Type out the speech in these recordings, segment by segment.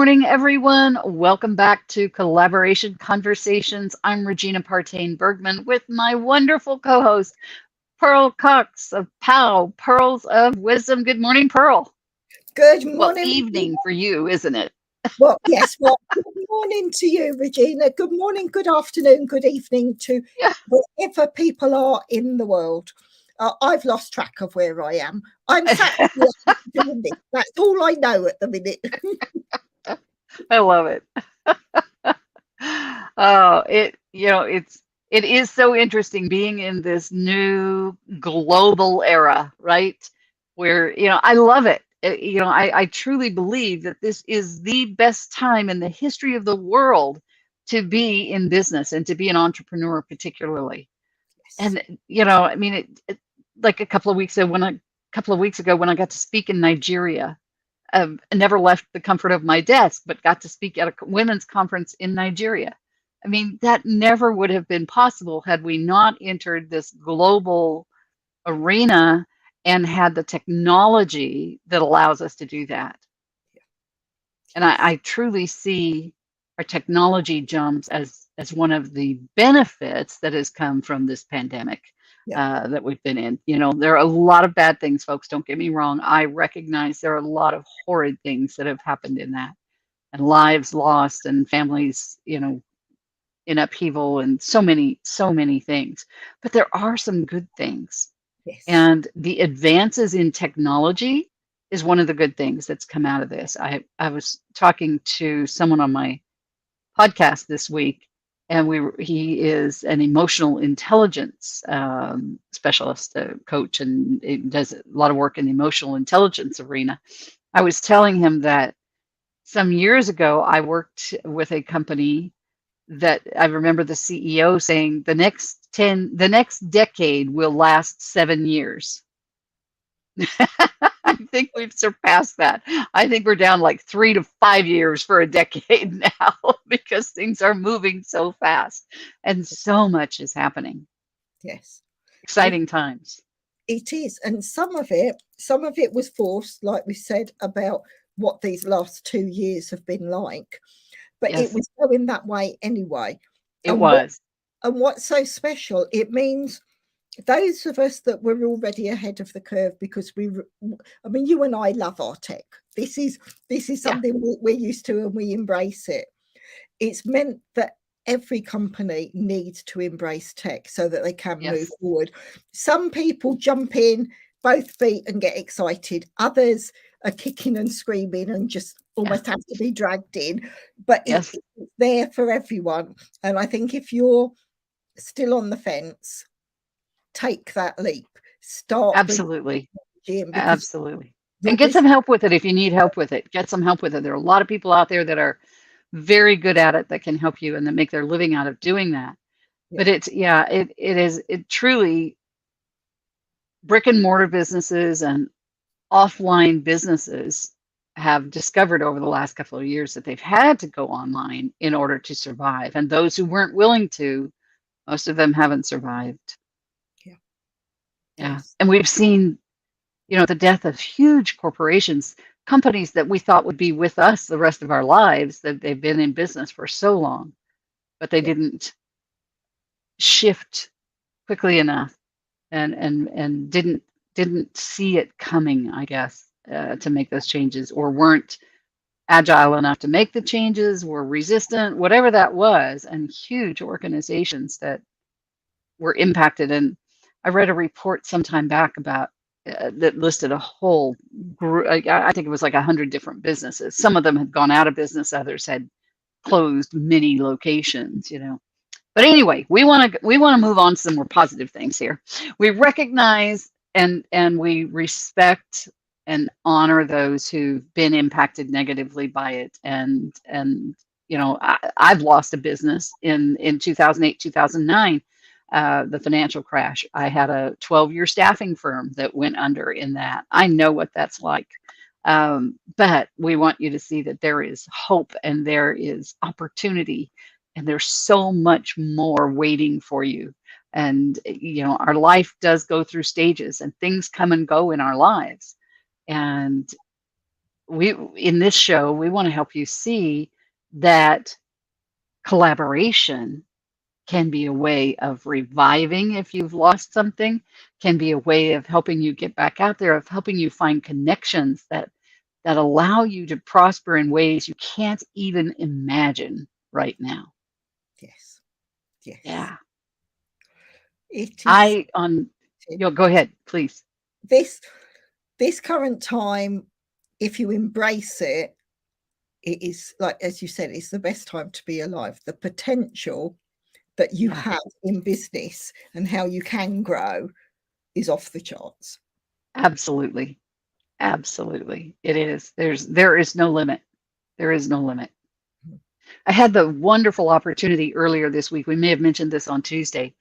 morning, everyone. Welcome back to Collaboration Conversations. I'm Regina Partain Bergman with my wonderful co host, Pearl Cox of POW, Pearls of Wisdom. Good morning, Pearl. Good Well, morning. evening for you, isn't it? Well, yes, well, good morning to you, Regina. Good morning, good afternoon, good evening to Yeah. wherever people are in the world. I've lost track of where I am. I'm sat here doing this. That's all I know at the minute. I love it. Oh, it is so interesting being in this new global era, right? Where, I love it. I truly believe that this is the best time in the history of the world to be in business and to be an entrepreneur, particularly. Yes. And, I mean, like a couple of weeks ago when I got to speak in Nigeria, I never left the comfort of my desk, but got to speak at a women's conference in Nigeria. I mean, that never would have been possible had we not entered this global arena and had the technology that allows us to do that. And I truly see our technology jumps as one of the benefits that has come from this pandemic Yeah. that we've been in. There are a lot of bad things, folks. Don't get me wrong. I recognize there are a lot of horrid things that have happened in that, and lives lost, and families, in upheaval, and so many things. But there are some good things. Yes. And the advances in technology is one of the good things that's come out of this. I was talking to someone on my podcast this week, and he is an emotional intelligence specialist, coach, and he does a lot of work in the emotional intelligence arena. I was telling him that some years ago I worked with a company that I remember the CEO saying the next decade will last 7 years. I think we've surpassed that. I think we're down like 3 to 5 years for a decade now because things are moving so fast and so much is happening. Yes. And Exciting times. it is. And some of it was forced, like we said, about what these last 2 years have been like. But it Yes, was going that way anyway. it And what was. and what's so special, it means those of us that were already ahead of the curve because I mean, you and I love our tech. This is Yeah. something we're used to and we embrace it. It's meant that every company needs to embrace tech so that they can move Yes. forward. Some people jump in both feet and get excited. Others are kicking and screaming and just Yeah. almost have to be dragged in. But Yes. it's there for everyone. And I think if you're still on the fence, take that leap. Start bringing Absolutely. technology in because Absolutely. And get this. some help with it if you need help with it. Get some help with it. There are a lot of people out there that are very good at it that can help you and that make their living out of doing that. Yeah, But it truly, brick and mortar businesses and offline businesses have discovered over the last couple of years that they've had to go online in order to survive. And those who weren't willing to, most of them haven't survived. yeah, Yeah. yes, And we've seen, the death of huge corporations, companies that we thought would be with us the rest of our lives, that they've been in business for so long, but they yeah, didn't shift quickly enough and didn't see it coming, I guess, to make those changes, or weren't agile enough to make the changes, were resistant, whatever that was, and huge organizations that were impacted. And I read a report sometime back about that listed a whole group. I think it was like 100 different businesses. Some of them had gone out of business, others had closed many locations. But anyway, we want to move on to some more positive things here. We recognize and we respect and honor those who've been impacted negatively by it. And I've lost a business in 2008, 2009, the financial crash. I had a 12-year staffing firm that went under in that. I know what that's like. But we want you to see that there is hope and there is opportunity and there's so much more waiting for you. And our life does go through stages and things come and go in our lives. And in this show, we want to help you see that collaboration can be a way of reviving if you've lost something, can be a way of helping you get back out there, of helping you find connections that allow you to prosper in ways you can't even imagine right now. Yes. Yes. Yeah. It is. Go ahead, please. This current time, if you embrace it, it is, like, as you said, it's the best time to be alive. The potential that you have in business and how you can grow is off the charts. Absolutely. Absolutely. It is. There is no limit. There is no limit. I had the wonderful opportunity earlier this week. We may have mentioned this on Tuesday,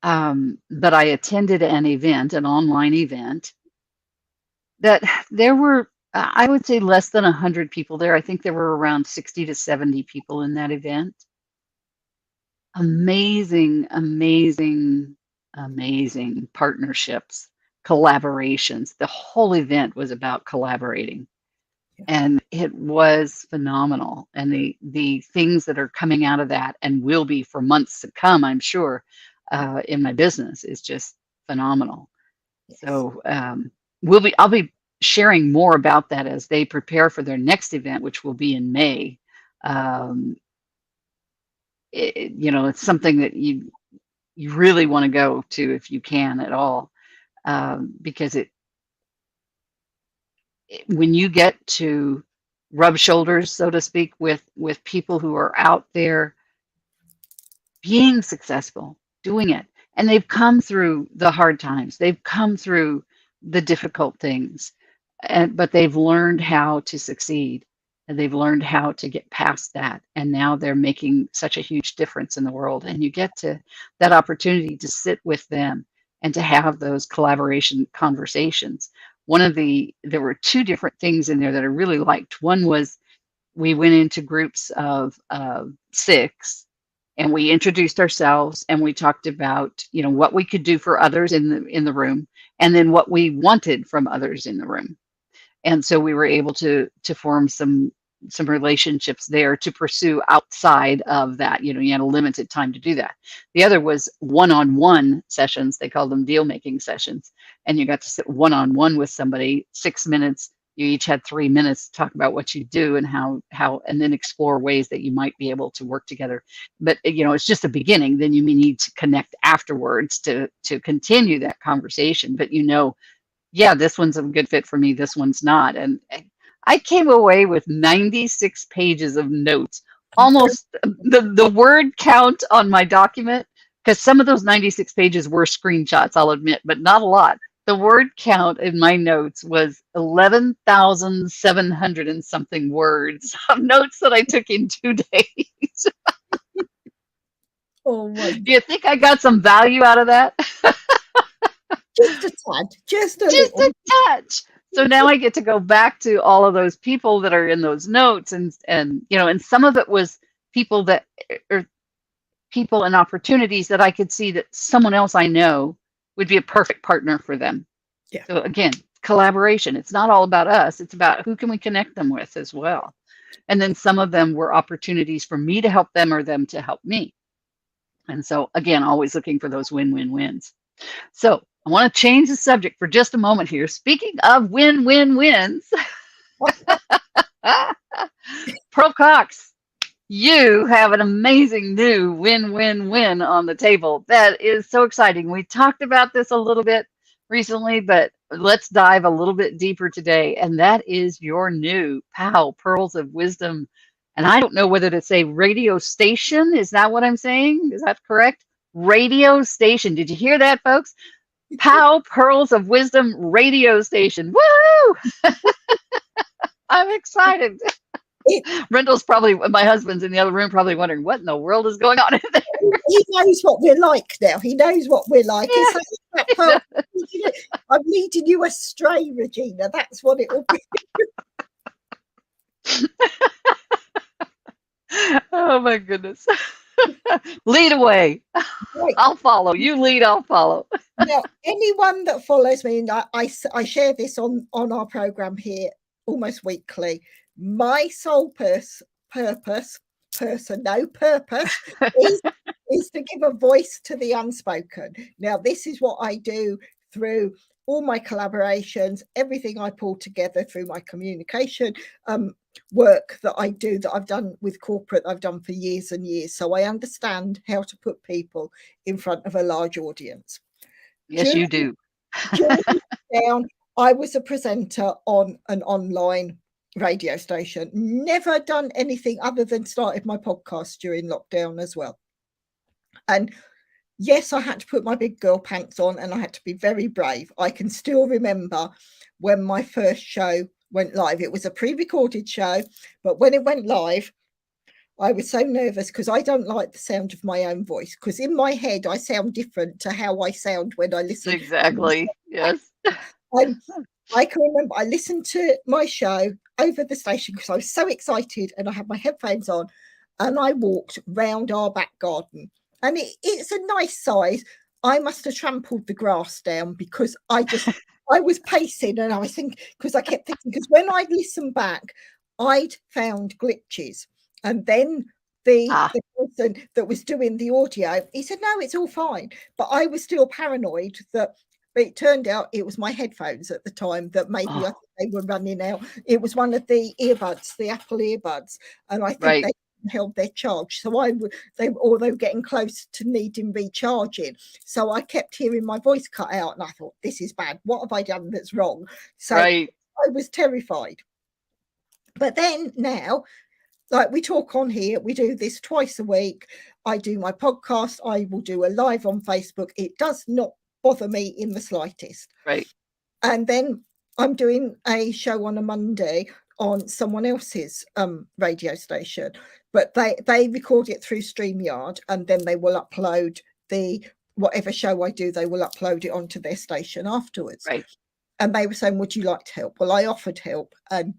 but I attended an event, an online event, that there were, I would say, less than 100 people there. I think there were around 60 to 70 people in that event. Amazing, amazing, amazing partnerships, collaborations. The whole event was about collaborating. And it was phenomenal. And the things that are coming out of that and will be for months to come, I'm sure, in my business is just phenomenal. Yes. So I'll be sharing more about that as they prepare for their next event, which will be in May. It's something that you really want to go to if you can at all, because when you get to rub shoulders, so to speak, with people who are out there being successful, doing it, and they've come through the hard times, they've come through the difficult things, but they've learned how to succeed, and they've learned how to get past that, and now they're making such a huge difference in the world. And you get to that opportunity to sit with them and to have those collaboration conversations. There were two different things in there that I really liked. One was we went into groups of 6, and we introduced ourselves, and we talked about, what we could do for others in the room, and then what we wanted from others in the room. And so we were able to form some relationships there to pursue outside of that. You had a limited time to do that. The other was one-on-one sessions. They called them deal-making sessions. And you got to sit one-on-one with somebody, 6 minutes. You each had 3 minutes to talk about what you do and how, and then explore ways that you might be able to work together. But, it's just a beginning. Then you may need to connect afterwards to continue that conversation. But yeah, this one's a good fit for me, this one's not. And I came away with 96 pages of notes, almost the word count on my document, because some of those 96 pages were screenshots, I'll admit, but not a lot. The word count in my notes was 11,700 and something words of notes that I took in 2 days. Oh my! Do you think I got some value out of that? Just a tad, just a touch. So now I get to go back to all of those people that are in those notes, and some of it was people and opportunities that I could see that someone else I know would be a perfect partner for them. Yeah. So again, collaboration. It's not all about us. It's about who can we connect them with as well. And then some of them were opportunities for me to help them or them to help me. And so again, always looking for those win-win-wins. So I want to change the subject for just a moment here. Speaking of win-win-wins, Pearl Cox, you have an amazing new win-win-win on the table. That is so exciting. We talked about this a little bit recently, but let's dive a little bit deeper today. And that is your new POW, Pearls of Wisdom. And I don't know whether to say radio station. Is that what I'm saying? Is that correct? Radio station. Did you hear that, folks? POW, Pearls of Wisdom radio station. Woo! I'm excited. Rendell's probably, my husband's in the other room, probably wondering what in the world is going on in there. He knows what we're like now. He knows what we're like. Yeah. I'm leading you astray, Regina. That's what it will be. Oh my goodness. Lead away. Right. I'll follow. You lead, I'll follow. Now, anyone that follows me, and I share this on our program here almost weekly. My sole purpose is to give a voice to the unspoken. Now, this is what I do through all my collaborations, everything I pull together through my communication work that I do, that I've done with corporate, I've done for years and years. So I understand how to put people in front of a large audience. Yes, you do. During lockdown, I was a presenter on an online radio station. Never done anything other than started my podcast during lockdown as well. And yes, I had to put my big girl pants on and I had to be very brave. I can still remember when my first show went live. It was a pre-recorded show, but when it went live, I was so nervous because I don't like the sound of my own voice, because in my head I sound different to how I sound when I listen. Exactly. Yes. And I can remember I listened to my show over the station because I was so excited, and I had my headphones on and I walked round our back garden. And it's a nice size. I must have trampled the grass down because I was pacing, and I was thinking, because I kept thinking, because when I'd listened back, I'd found glitches. And then the person that was doing the audio, he said, no, it's all fine. But I was still paranoid that, but it turned out it was my headphones at the time that maybe I think they were running out. It was one of the earbuds, the Apple earbuds. And I think they held their charge, so they were getting close to needing recharging, so I kept hearing my voice cut out, and I thought, this is bad, what have I done that's wrong? So I was terrified. But then now, like, we talk on here, we do this twice a week. I do my podcast, I will do a live on Facebook. It does not bother me in the slightest. And then I'm doing a show on a Monday on someone else's radio station, but they record it through StreamYard, and then they will upload whatever show I do, they will upload it onto their station afterwards. And they were saying, would you like to help? Well, I offered help, and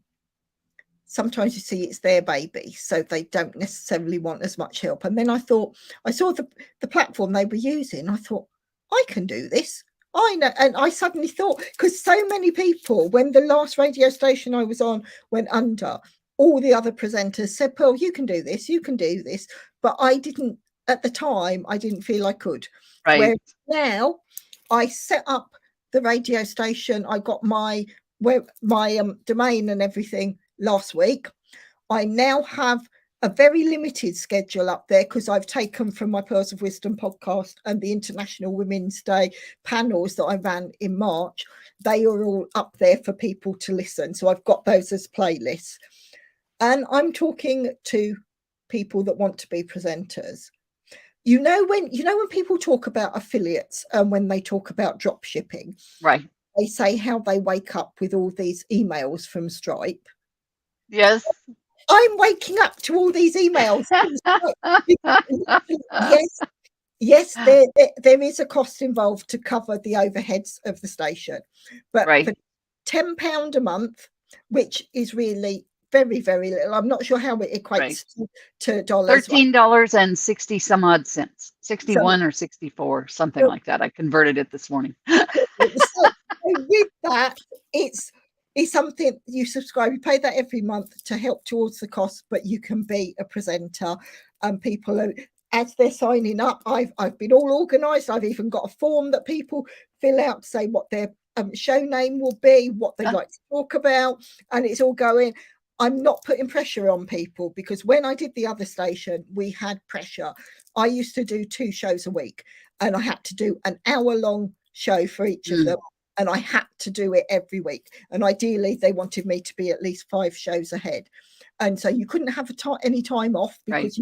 sometimes you see it's their baby, so they don't necessarily want as much help. And then I thought, I saw the platform they were using, I thought, I can do this. I know. And I suddenly thought, because so many people, when the last radio station I was on went under, all the other presenters said, Pearl, you can do this, you can do this. But I didn't, at the time, I didn't feel I could. Whereas now I set up the radio station, I got my domain and everything last week. I now have a very limited schedule up there because I've taken from my Pearls of Wisdom podcast and the International Women's Day panels that I ran in March. They are all up there for people to listen. So I've got those as playlists. And I'm talking to people that want to be presenters. You know when people talk about affiliates and when they talk about drop shipping, they say how they wake up with all these emails from Stripe. Yes. I'm waking up to all these emails. Yes, there is a cost involved to cover the overheads of the station. But for £10 a month, which is really very, very little, I'm not sure how it equates to dollars. $13.60 some odd cents, 61 or 64, something like that. I converted it this morning. So with that, it's something you subscribe, you pay that every month to help towards the cost, but you can be a presenter. And people are, as they're signing up, I've been all organized. I've even got a form that people fill out to say what their show name will be, what they'd like to talk about, and it's all going. I'm not putting pressure on people, because when I did the other station, we had pressure. I used to do 2 shows a week, and I had to do an hour-long show for each of them. And I had to do it every week. And ideally, they wanted me to be at least 5 shows ahead. And so you couldn't have any time off, because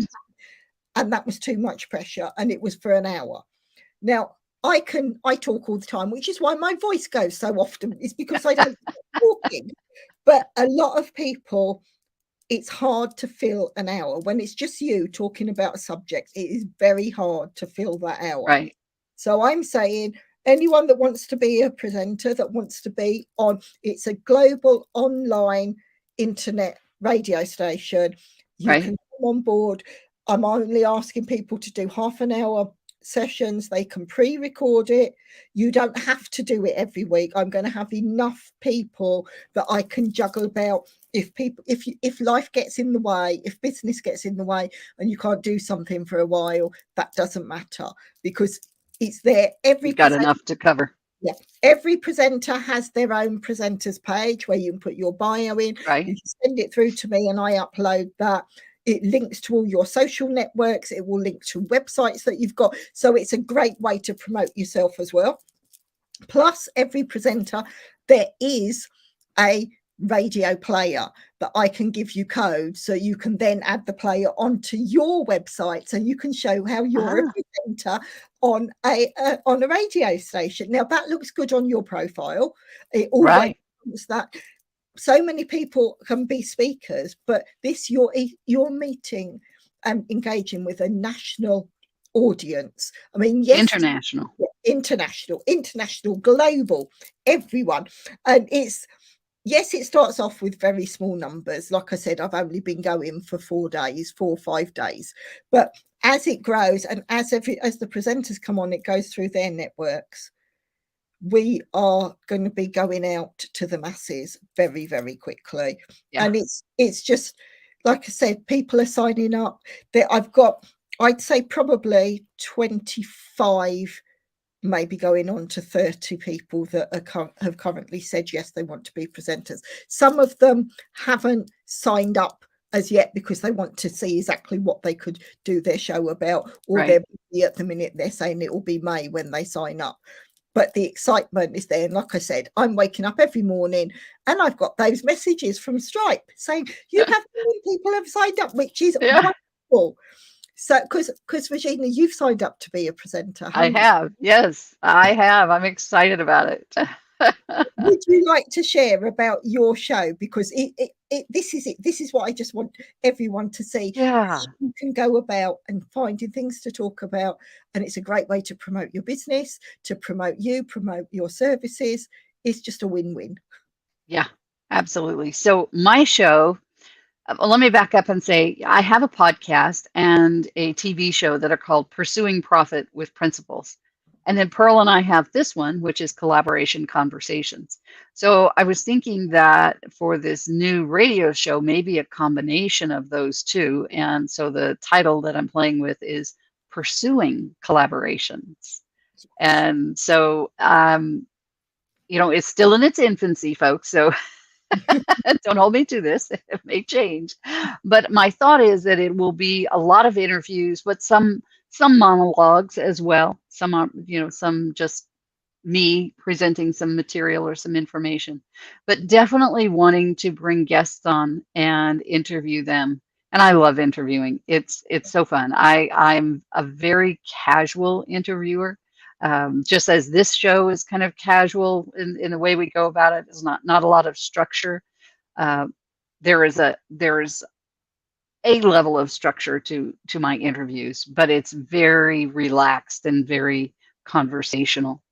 and that was too much pressure. And it was for an hour. Now, I talk all the time, which is why my voice goes so often. It's because I don't stop talking. But a lot of people, it's hard to fill an hour. When it's just you talking about a subject, it is very hard to fill that hour. So I'm saying, anyone that wants to be a presenter, that wants to be on, it's a global online internet radio station. You can come on board. I'm only asking people to do half an hour sessions, they can pre-record it. You don't have to do it every week. I'm going to have enough people that I can juggle about. If life gets in the way, if business gets in the way and you can't do something for a while, that doesn't matter, because it's there. You've got enough to cover. Yeah, every presenter has their own presenters page where you can put your bio in. Right. You can send it through to me and I upload that. It links to all your social networks. It will link to websites that you've got. So it's a great way to promote yourself as well. Plus, every presenter, there is a radio player that I can give you code, so you can then add the player onto your website, so you can show how you're a presenter on a radio station. Now that looks good on your profile. It always does that. So many people can be speakers, but this you're meeting and engaging with a national audience. I mean, yes, international, global, everyone. And it starts off with very small numbers. Like I said, I've only been going for 4 or 5 days, but as it grows and as the presenters come on, it goes through their networks. We are going to be going out to the masses very, very quickly. Yeah. And it's just, like I said, people are signing up. I've got, I'd say probably 25, maybe going on to 30 people that have currently said yes, they want to be presenters. Some of them haven't signed up as yet because they want to see exactly what they could do their show about, or they're busy at the minute. They're saying it will be May when they sign up. But the excitement is there. And like I said, I'm waking up every morning and I've got those messages from Stripe saying, you have people have signed up, which is wonderful. So, because Regina, you've signed up to be a presenter. I have. Yes, I have. I'm excited about it. Would you like to share about your show? Because this is what I just want everyone to see. Yeah. You can go about and finding things to talk about. And it's a great way to promote your business, to promote your services. It's just a win-win. Yeah, absolutely. So my show, let me back up and say I have a podcast and a TV show that are called Pursuing Profit with Principles. And then Pearl and I have this one, which is Collaboration Conversations. So I was thinking that for this new radio show, maybe a combination of those two. And so the title that I'm playing with is Pursuing Collaborations. And so, it's still in its infancy, folks. So don't hold me to this. It may change. But my thought is that it will be a lot of interviews, but some monologues as well. Some are, some just me presenting some material or some information, but definitely wanting to bring guests on and interview them. And I love interviewing. It's so fun. I'm a very casual interviewer. Just as this show is kind of casual in the way we go about it, is not a lot of structure. There is a level of structure to my interviews, but it's very relaxed and very conversational.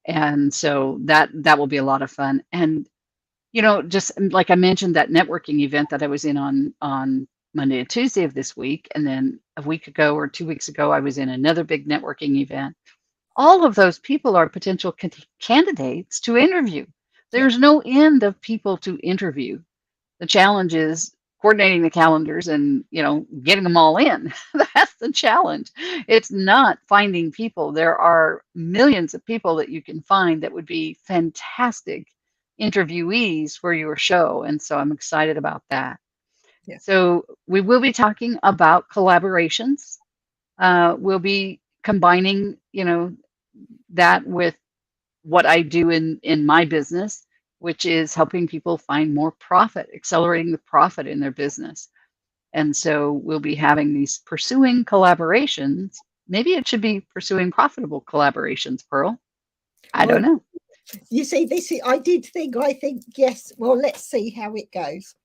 And so that will be a lot of fun. And, just like I mentioned, that networking event that I was in on Monday and Tuesday of this week, and then a week ago or 2 weeks ago, I was in another big networking event. All of those people are potential candidates to interview. There's no end of people to interview. The challenge is coordinating the calendars and, getting them all in. That's the challenge. It's not finding people. There are millions of people that you can find that would be fantastic interviewees for your show. And so I'm excited about that. Yeah. So we will be talking about collaborations. We'll be combining, that with what I do in my business, which is helping people find more profit, accelerating the profit in their business. And so we'll be having these pursuing collaborations. Maybe it should be pursuing profitable collaborations, Pearl. I don't know. You see, I think, yes. Well, let's see how it goes.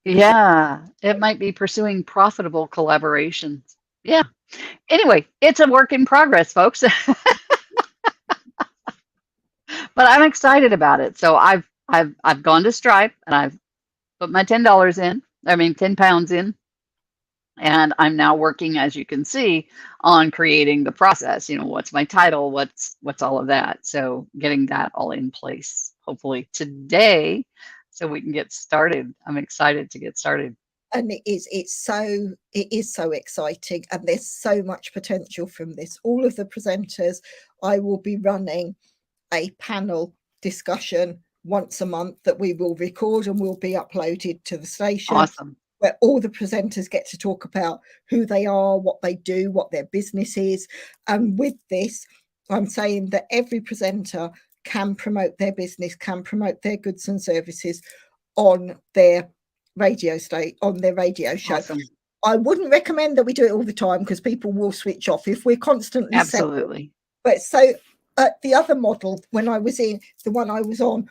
Yeah, it might be pursuing profitable collaborations. Yeah. Anyway, it's a work in progress, folks. But I'm excited about it. So I've gone to Stripe and I've put my $10 in. I mean, 10 pounds in. And I'm now working, as you can see, on creating the process. What's my title? What's all of that? So getting that all in place, hopefully today, so we can get started. I'm excited to get started. And it is so exciting, and there's so much potential from this. All of the presenters, I will be running a panel discussion once a month that we will record and will be uploaded to the station. Awesome. Where all the presenters get to talk about who they are, what they do, what their business is. And with this, I'm saying that every presenter can promote their business, can promote their goods and services on their radio show. Awesome. I wouldn't recommend that we do it all the time because people will switch off if we're constantly Absolutely. But so the other model, when I was in the one I was on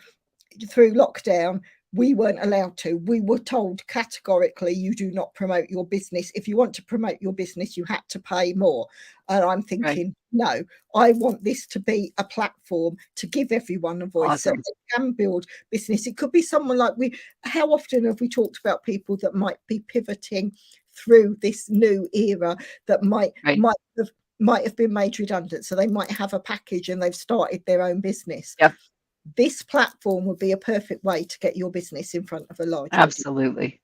through lockdown, we weren't allowed to. We were told categorically, you do not promote your business. If you want to promote your business, you had to pay more. And I'm thinking, no, I want this to be a platform to give everyone a voice so they can build business. It could be someone like how often have we talked about people that might be pivoting through this new era that might have been made redundant. So they might have a package and they've started their own business. Yep. This platform would be a perfect way to get your business in front of a large Absolutely.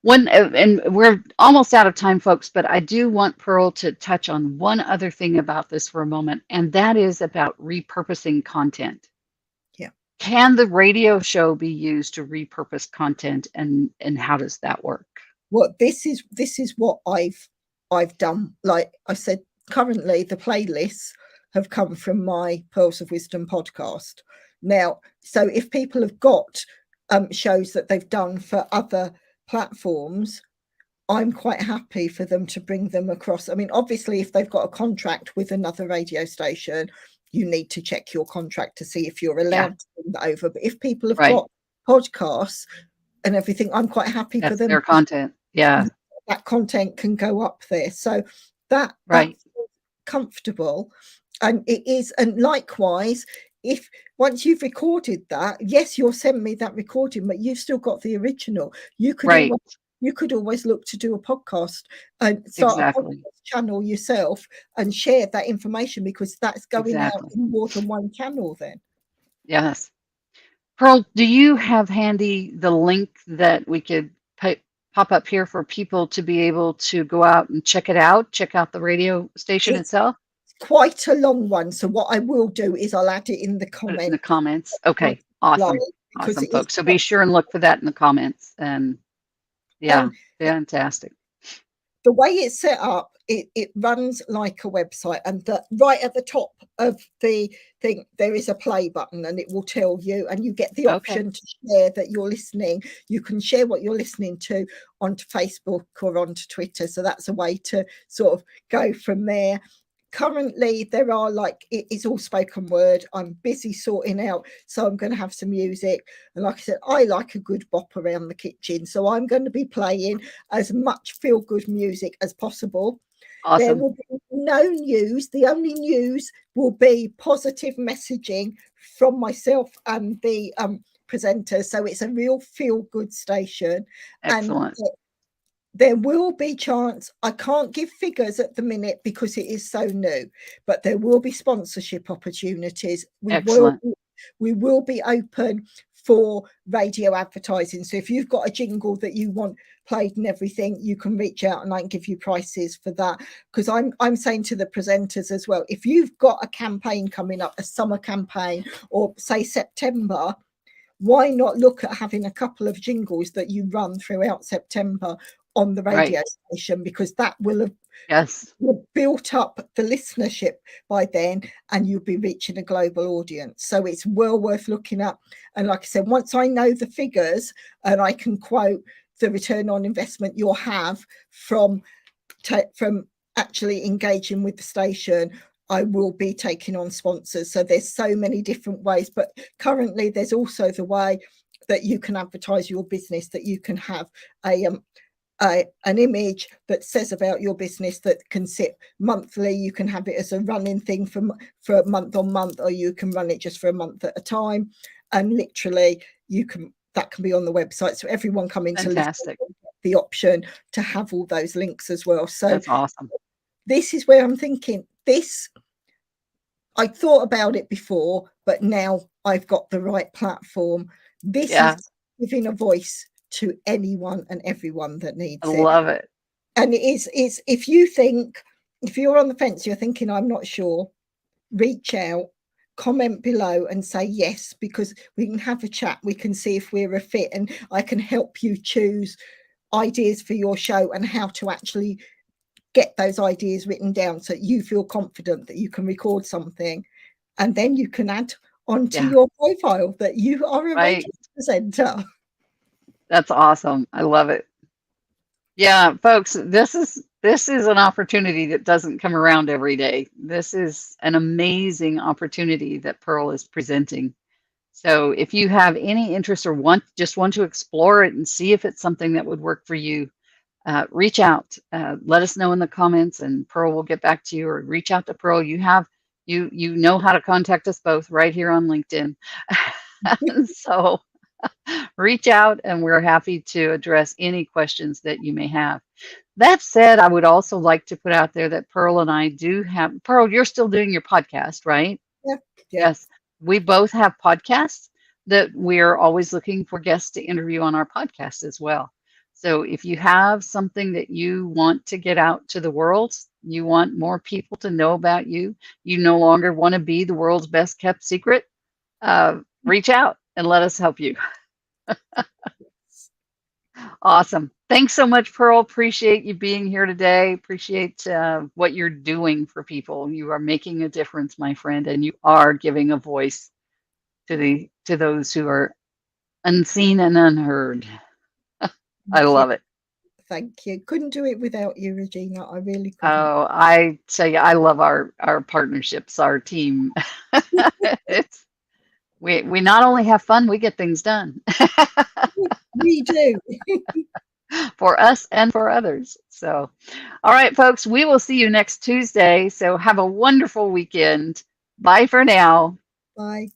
And we're almost out of time, folks, but I do want Pearl to touch on one other thing about this for a moment, and that is about repurposing content. Yeah. Can the radio show be used to repurpose content, and how does that work? Well, this is what I've done. Like I said, currently the playlists have come from my Pearls of Wisdom podcast. Now, so if people have got shows that they've done for other platforms, I'm quite happy for them to bring them across. I mean, obviously, if they've got a contract with another radio station, you need to check your contract to see if you're allowed to bring that over. But if people have got podcasts and everything, I'm quite happy for them. Their content. Yeah. That content can go up there. So that's comfortable. And it is, and likewise, if once you've recorded that, yes, you'll send me that recording, but you've still got the original. You could always look to do a podcast and start a podcast channel yourself and share that information, because that's going out in more than one channel then. Yes. Pearl, do you have handy the link that we could pop up here for people to be able to go out and check out the radio station itself? Quite a long one, so what I will do is I'll add it in the comments. In the comments. Okay, awesome, folks. So be sure and look for that in the comments. And fantastic. The way it's set up, it runs like a website, and right at the top of the thing there is a play button, and it will tell you, and you get the option to share that you're listening. You can share what you're listening to onto Facebook or onto Twitter, so that's a way to sort of go from there. Currently there are it's all spoken word. I'm busy sorting out, so I'm going to have some music, and like I said, I like a good bop around the kitchen, so I'm going to be playing as much feel good music as possible. There will be no news. The only news will be positive messaging from myself and the presenter, so it's a real feel good station. Excellent. And there will be chance. I can't give figures at the minute because it is so new, but there will be sponsorship opportunities. We will be open for radio advertising. So if you've got a jingle that you want played and everything, you can reach out and I can give you prices for that. Because I'm saying to the presenters as well, if you've got a campaign coming up, a summer campaign, or say September, why not look at having a couple of jingles that you run throughout September on the radio station, because that will have built up the listenership by then, and you'll be reaching a global audience. So it's well worth looking at. And like I said, once I know the figures and I can quote the return on investment you'll have from actually engaging with the station, I will be taking on sponsors. So there's so many different ways, but currently there's also the way that you can advertise your business, that you can have an image that says about your business that can sit monthly. You can have it as a running thing for month on month, or you can run it just for a month at a time. And literally that can be on the website, so everyone coming to listen the option to have all those links as well. So That's awesome. this is where I'm thinking this, I thought about it before, but now I've got the right platform. This is giving a voice to anyone and everyone that needs I it. love it. And it's if you think, if you're on the fence, you're thinking, I'm not sure, reach out, comment below and say yes, because we can have a chat. We can see if we're a fit, and I can help you choose ideas for your show and how to actually get those ideas written down so you feel confident that you can record something, and then you can add onto your profile that you are a radio presenter. That's awesome. I love it. Yeah, folks, this is an opportunity that doesn't come around every day. This is an amazing opportunity that Pearl is presenting. So if you have any interest or just want to explore it and see if it's something that would work for you, reach out. Let us know in the comments, and Pearl will get back to you, or reach out to Pearl. You know how to contact us both right here on LinkedIn. So reach out, and we're happy to address any questions that you may have. That said, I would also like to put out there that Pearl and I do have, Pearl, you're still doing your podcast, right? Yeah. Yes. We both have podcasts that we're always looking for guests to interview on our podcast as well. So if you have something that you want to get out to the world, you want more people to know about you, you no longer want to be the world's best kept secret, reach out and let us help you. Awesome. Thanks so much, Pearl. Appreciate you being here today. Appreciate what you're doing for people. You are making a difference, my friend, and you are giving a voice to those who are unseen and unheard. I love it. Thank you. Couldn't do it without you, Regina. I really couldn't. Oh, I tell you, I love our partnerships, our team. We not only have fun, we get things done. We do. For us and for others. So, all right, folks, we will see you next Tuesday. So have a wonderful weekend. Bye for now. Bye.